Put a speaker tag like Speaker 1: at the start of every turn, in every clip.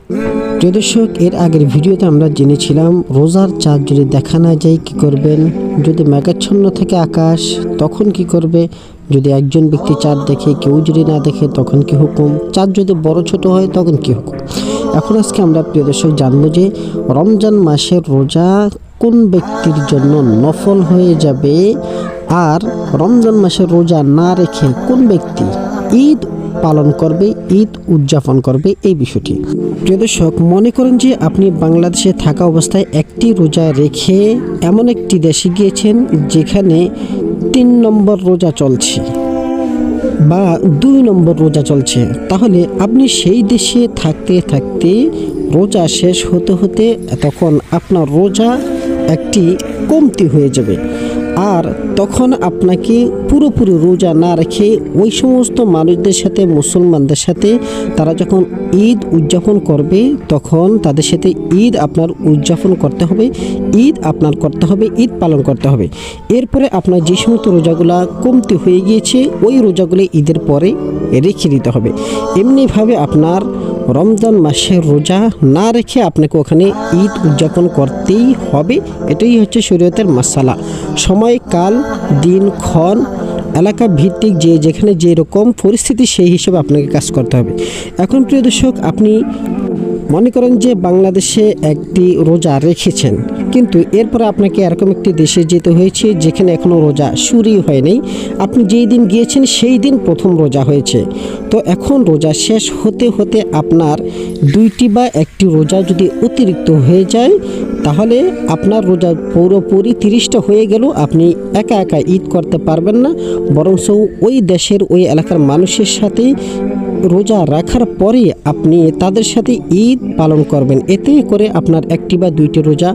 Speaker 1: প্রিয় দর্শক, এর আগের ভিডিওতে আমরা জেনেছিলাম রোজার চাঁদ যদি দেখা না যায় কী করবেন, যদি মেঘাচ্ছন্ন থাকে আকাশ তখন কি করবে, যদি একজন ব্যক্তি চাঁদ দেখে কেউ যদি না দেখে তখন কি হুকুম, চাঁদ যদি বড় ছোট হয় তখন কি হুকুম। এখন আজকে আমরা প্রিয় দর্শক জানবো যে রমজান মাসের রোজা কোন ব্যক্তির জন্য নফল হয়ে যাবে, আর রমজান মাসের রোজা না রেখে কোন ব্যক্তি ঈদ পালন করবে, ঈদ উদযাপন করবে, এই বিষয়টি। প্রিয় দর্শক, মনে করেন যে আপনি বাংলাদেশে থাকা অবস্থায় একটি রোজা রেখে এমন একটি দেশে গিয়েছেন যেখানে 3 নম্বর রোজা চলছে বা 2 নম্বর রোজা চলছে, তাহলে আপনি সেই দেশে থাকতে থাকতে রোজা শেষ হতে হতে তখন আপনার রোজা একটি কমতি হয়ে যাবে, আর তখন আপনাকে পুরোপুরি রোজা না রেখে ওই সমস্ত মানুষদের সাথে, মুসলমানদের সাথে তারা যখন ঈদ উদযাপন করবে তখন তাদের সাথে ঈদ আপনার উদযাপন করতে হবে, ঈদ আপনার করতে হবে, ঈদ পালন করতে হবে। এরপরে আপনার যে সমস্ত রোজাগুলা কমতি হয়ে গিয়েছে ওই রোজাগুলো ঈদের পরে রেখে দিতে হবে। এমনিভাবে আপনার রমজান মাসের রোজা না রেখে আপনাকে ওখানে ঈদ উদযাপন করতেই হবে। এটাই হচ্ছে শরীয়তের মাসালা। সময়, কাল, দিন, ক্ষণ, এলাকা ভিত্তিক যে যেখানে যেরকম পরিস্থিতি সেই হিসেবে আপনাকে কাজ করতে হবে। এখন প্রিয় দর্শক, আপনি মনে করেন যে বাংলাদেশে একটি রোজা রেখেছেন, কিন্তু এরপরে আপনাকে এরকম একটি দেশে যেতে হয়েছে যেখানে এখনও রোজা শুরুই হয়নি। আপনি যেই দিন গিয়েছেন সেই দিন প্রথম রোজা হয়েছে, তো এখন রোজা শেষ হতে হতে আপনার 2টি বা 1টি রোজা যদি অতিরিক্ত হয়ে যায় তাহলে আপনার রোজা পুরোপুরি 30টা হয়ে গেল। আপনি একা একা ঈদ করতে পারবেন না, বরং ওই দেশের ওই এলাকার মানুষের সাথে রোজা রাখার পরে আপনি তাদের সাথে ঈদ পালন করবেন। এতে করে আপনার 1টি বা 2টি রোজা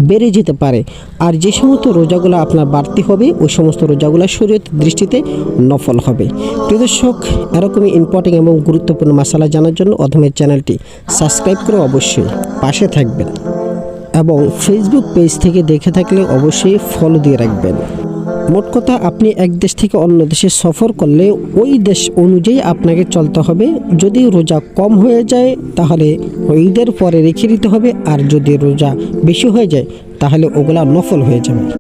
Speaker 1: বেড়ে যেতে পারে, আর যে সমস্ত রোজাগুলো আপনার বাড়তি হবে ওই সমস্ত রোজাগুলো শরীয়ত দৃষ্টিতে নফল হবে। প্রিয় দর্শক, এরকমই ইম্পর্টেন্ট এবং গুরুত্বপূর্ণ মাসালা জানার জন্য অধমের চ্যানেলটি সাবস্ক্রাইব করে অবশ্যই পাশে থাকবেন, এবং ফেসবুক পেজ থেকে দেখে থাকলে অবশ্যই ফলো দিয়ে রাখবেন। মোট কথা, আপনি এক দেশ থেকে অন্য দেশে সফর করলে ওই দেশ অনুযায়ী আপনাকে চলতে হবে। যদি রোজা কম হয়ে যায় তাহলে ঈদের পরে রেখে দিতে হবে, আর যদি রোজা বেশি হয়ে যায় তাহলে ওগুলা নফল হয়ে যাবে।